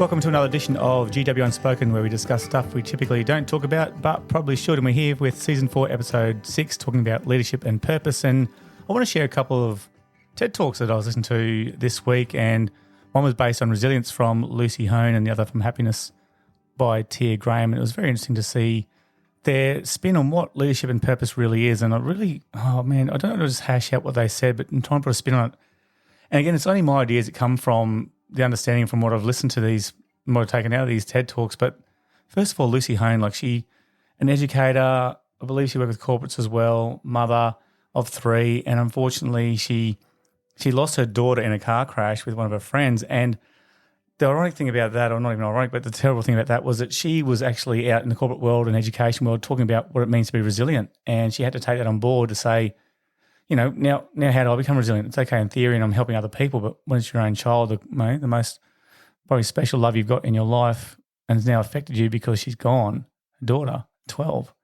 Welcome to another edition of GW Unspoken, where we discuss stuff we typically don't talk about, but probably should. And we're here with Season 4, Episode 6, talking about leadership and purpose. And I want to share a couple of TED Talks that I was listening to this week. And one was based on resilience from Lucy Hone and the other from happiness by Tia Graham. And it was very interesting to see their spin on what leadership and purpose really is. And I really, I don't know to just hash out what they said, but I'm trying to put a spin on it. And again, it's only my ideas that come from the understanding from what I've listened to these, what I've taken out of these TED Talks. But first of all, Lucy Hone, an educator, I believe she worked with corporates as well, mother of 3, and unfortunately she lost her daughter in a car crash with one of her friends. And the ironic thing about that, or not even ironic, but the terrible thing about that was that she was actually out in the corporate world and education world talking about what it means to be resilient. And she had to take that on board to say, now how do I become resilient? It's okay in theory and I'm helping other people, but when it's your own child, the most probably special love you've got in your life and it's now affected you because she's gone, daughter, 12,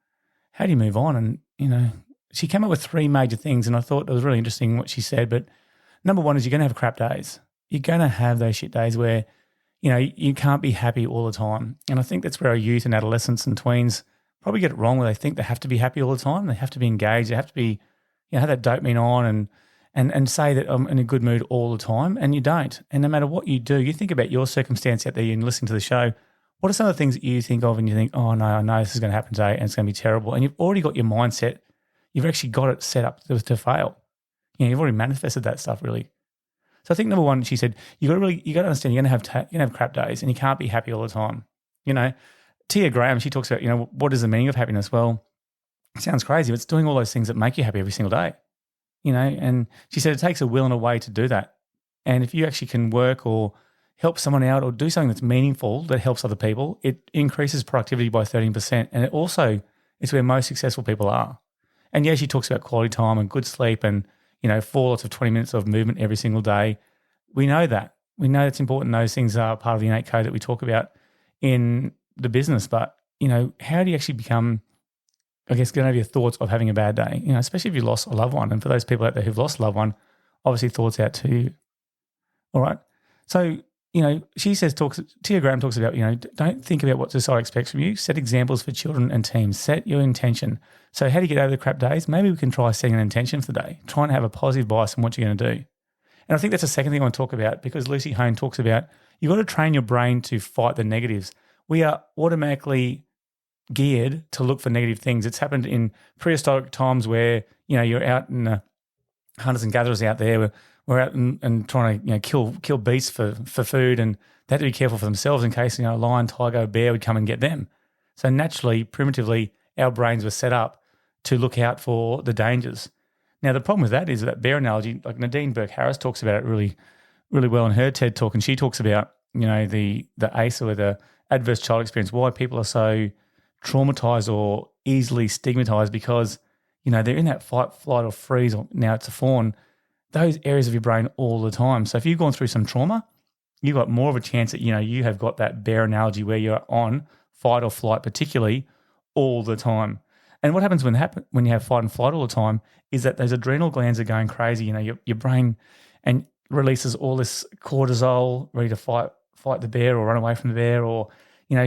how do you move on? And, she came up with 3 major things, and I thought it was really interesting what she said. But number one is you're going to have crap days. You're going to have those shit days where, you can't be happy all the time. And I think that's where our youth and adolescents and tweens probably get it wrong, where they think they have to be happy all the time. They have to be engaged. They have to be, have that dopamine on and say that I'm in a good mood all the time, and you don't. And no matter what you do, you think about your circumstance out there and listening to the show, what are some of the things that you think of and you think, oh, no, I know this is going to happen today and it's going to be terrible. And you've already got your mindset. You've actually got it set up to fail. You've already manifested that stuff, really. So I think number one, she said, you got to understand you're going to have crap days and you can't be happy all the time. Tia Graham, she talks about, what is the meaning of happiness? Well, it sounds crazy, but it's doing all those things that make you happy every single day. And she said it takes a will and a way to do that. And if you actually can work or help someone out or do something that's meaningful that helps other people, it increases productivity by 13%. And it's where most successful people are. And she talks about quality time and good sleep and, 4 lots of 20 minutes of movement every single day. We know that. We know it's important. Those things are part of the innate code that we talk about in the business. But, how do you actually become, get over your thoughts of having a bad day, especially if you lost a loved one. And for those people out there who've lost a loved one, obviously thoughts out to you. All right. So, she says, Tia Graham talks about, don't think about what society expects from you. Set examples for children and teams. Set your intention. So how do you get over the crap days? Maybe we can try setting an intention for the day. Try and have a positive bias in what you're going to do. And I think that's the second thing I want to talk about, because Lucy Hone talks about you've got to train your brain to fight the negatives. We are automatically geared to look for negative things. It's happened in prehistoric times where, you're out in the hunters and gatherers out there. We're out and trying to kill beasts for food, and they had to be careful for themselves in case a lion, tiger, bear would come and get them. So naturally, primitively, our brains were set up to look out for the dangers. Now the problem with that is that bear analogy, like Nadine Burke-Harris talks about it really, really well in her TED Talk, and she talks about the ACE, or the adverse child experience, why people are so traumatized or easily stigmatized, because they're in that fight, flight, or freeze. Or now it's a fawn. Those areas of your brain all the time. So if you've gone through some trauma, you've got more of a chance that, you have got that bear analogy where you're on fight or flight, particularly all the time. And what happens when you have fight and flight all the time is that those adrenal glands are going crazy. Your brain and releases all this cortisol, ready to fight the bear or run away from the bear. Or,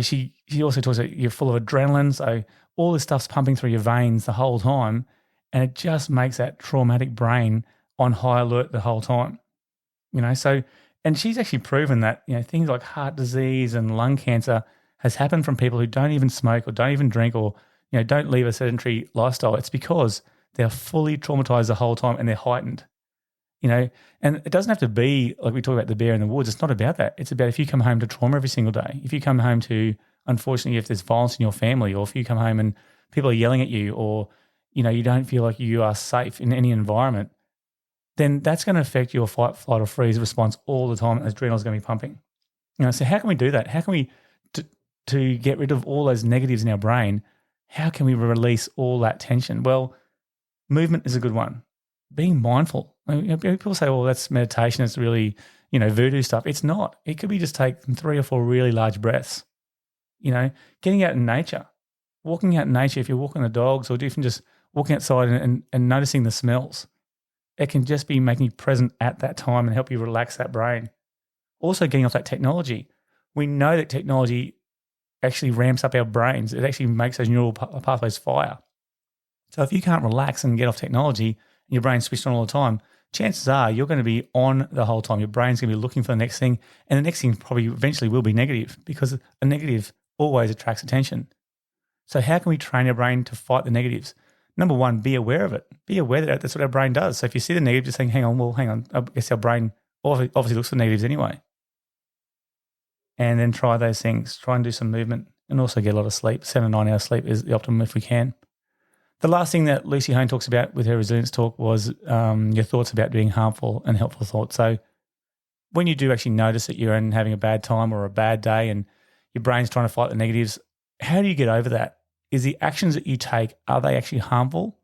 she also talks about you're full of adrenaline. So all this stuff's pumping through your veins the whole time. And it just makes that traumatic brain on high alert the whole time, So, and she's actually proven that, things like heart disease and lung cancer has happened from people who don't even smoke or don't even drink or, don't leave a sedentary lifestyle. It's because they're fully traumatized the whole time and they're heightened, and it doesn't have to be like we talk about the bear in the woods. It's not about that. It's about if you come home to trauma every single day, if you come home to, unfortunately, if there's violence in your family, or if you come home and people are yelling at you, or, you don't feel like you are safe in any environment, then that's going to affect your fight, flight, or freeze response all the time. Adrenal's going to be pumping. So how can we do that? How can we, to get rid of all those negatives in our brain, how can we release all that tension? Well, movement is a good one. Being mindful. People say, well, that's meditation. It's really, voodoo stuff. It's not. It could be just taking 3 or 4 really large breaths. Getting out in nature, walking out in nature. If you're walking the dogs, or even just walking outside and noticing the smells. It can just be making you present at that time and help you relax that brain. Also getting off that technology. We know that technology actually ramps up our brains. It actually makes those neural pathways fire. So if you can't relax and get off technology and your brain's switched on all the time, chances are you're going to be on the whole time. Your brain's going to be looking for the next thing, and the next thing probably eventually will be negative, because a negative always attracts attention. So how can we train our brain to fight the negatives? Number one, be aware of it. Be aware that that's what our brain does. So if you see the negative, just saying, hang on. I guess our brain obviously looks for negatives anyway. And then try those things. Try and do some movement, and also get a lot of sleep. 7 to 9 hours sleep is the optimum if we can. The last thing that Lucy Hone talks about with her resilience talk was your thoughts about doing harmful and helpful thoughts. So when you do actually notice that you're having a bad time or a bad day and your brain's trying to fight the negatives, how do you get over that? Is the actions that you take, are they actually harmful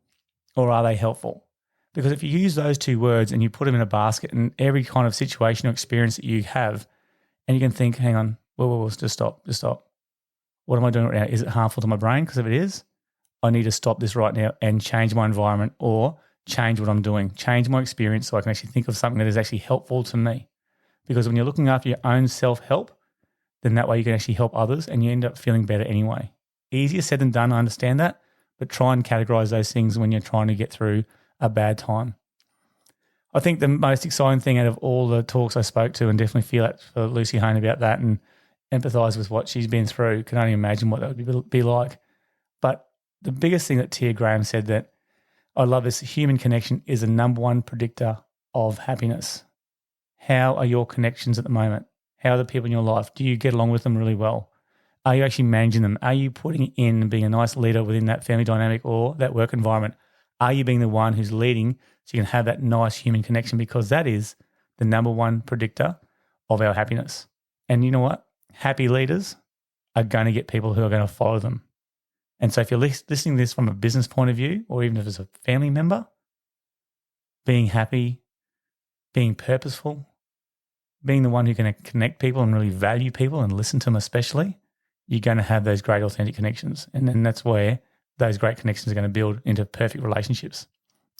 or are they helpful? Because if you use those two words and you put them in a basket in every kind of situation or experience that you have, and you can think, hang on, whoa, just stop. What am I doing right now? Is it harmful to my brain? Because if it is, I need to stop this right now and change my environment, or change what I'm doing, change my experience so I can actually think of something that is actually helpful to me. Because when you're looking after your own self-help, then that way you can actually help others and you end up feeling better anyway. Easier said than done, I understand that, but try and categorize those things when you're trying to get through a bad time. I think the most exciting thing out of all the talks I spoke to, and definitely feel that for Lucy Hone about that and empathize with what she's been through, can only imagine what that would be like. But the biggest thing that Tia Graham said, that I love this: human connection is the number one predictor of happiness. How are your connections at the moment? How are the people in your life? Do you get along with them really well? Are you actually managing them? Are you putting in and being a nice leader within that family dynamic or that work environment? Are you being the one who's leading so you can have that nice human connection? Because that is the number one predictor of our happiness. And you know what? Happy leaders are going to get people who are going to follow them. And so if you're listening to this from a business point of view, or even if it's a family member, being happy, being purposeful, being the one who can connect people and really value people and listen to them especially, you're going to have those great authentic connections. And then that's where those great connections are going to build into perfect relationships.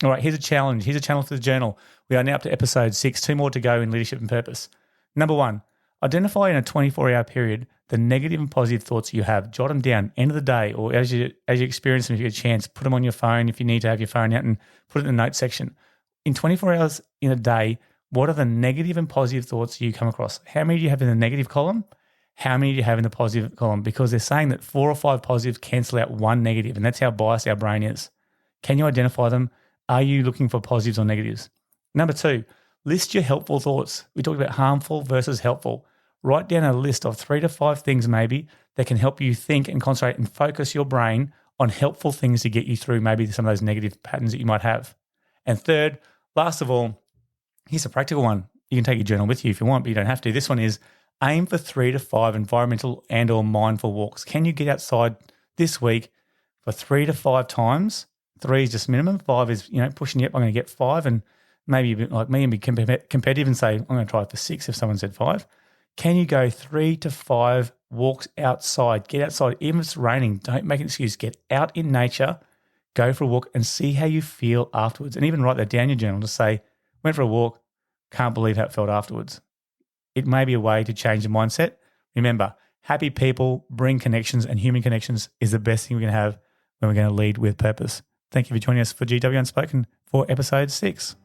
All right, here's a challenge. Here's a challenge for the journal. We are now up to episode 6, 2 more to go in leadership and purpose. Number 1, identify in a 24-hour period the negative and positive thoughts you have. Jot them down, end of the day, or as you experience them, if you get a chance, put them on your phone if you need to have your phone out, and put it in the notes section. In 24 hours in a day, what are the negative and positive thoughts you come across? How many do you have in the negative column? How many do you have in the positive column? Because they're saying that 4 or 5 positives cancel out 1 negative, and that's how biased our brain is. Can you identify them? Are you looking for positives or negatives? Number 2, list your helpful thoughts. We talked about harmful versus helpful. Write down a list of 3 to 5 things maybe that can help you think and concentrate and focus your brain on helpful things to get you through maybe some of those negative patterns that you might have. And third, last of all, here's a practical one. You can take your journal with you if you want, but you don't have to. This one is aim for 3 to 5 environmental and or mindful walks. Can you get outside this week for 3 to 5 times? 3 is just minimum. 5 is, pushing you up. I'm going to get 5, and maybe a bit like me and be competitive and say, I'm going to try it for 6 if someone said 5. Can you go 3 to 5 walks outside? Get outside. Even if it's raining, don't make an excuse. Get out in nature, go for a walk, and see how you feel afterwards. And even write that down in your journal. Just say, went for a walk, can't believe how it felt afterwards. It may be a way to change the mindset. Remember, happy people bring connections, and human connections is the best thing we can have when we're going to lead with purpose. Thank you for joining us for GW Unspoken for episode 6.